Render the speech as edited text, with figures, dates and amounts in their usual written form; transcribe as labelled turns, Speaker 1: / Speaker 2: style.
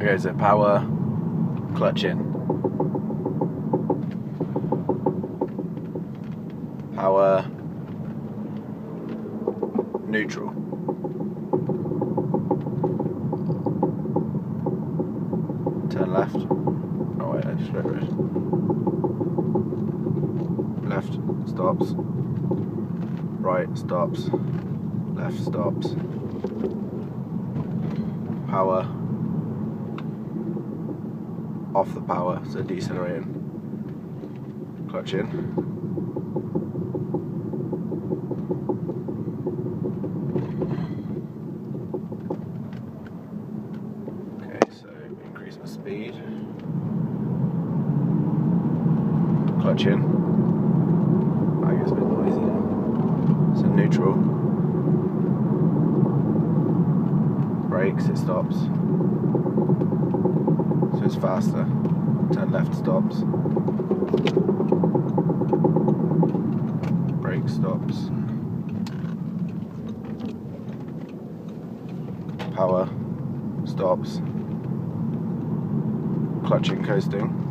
Speaker 1: goes it. Power, clutch in. Power, neutral. Turn left. Oh wait, that's straight road. Left, stops. Right, stops. Left, stops. Power. Off the power, so decelerating. Clutch in. Okay, so increase my speed. Clutch in. I guess a bit noisy now. So neutral. Brakes, it stops. So it's faster. Turn left, stops. Brake, stops. Power, stops. Clutching, coasting.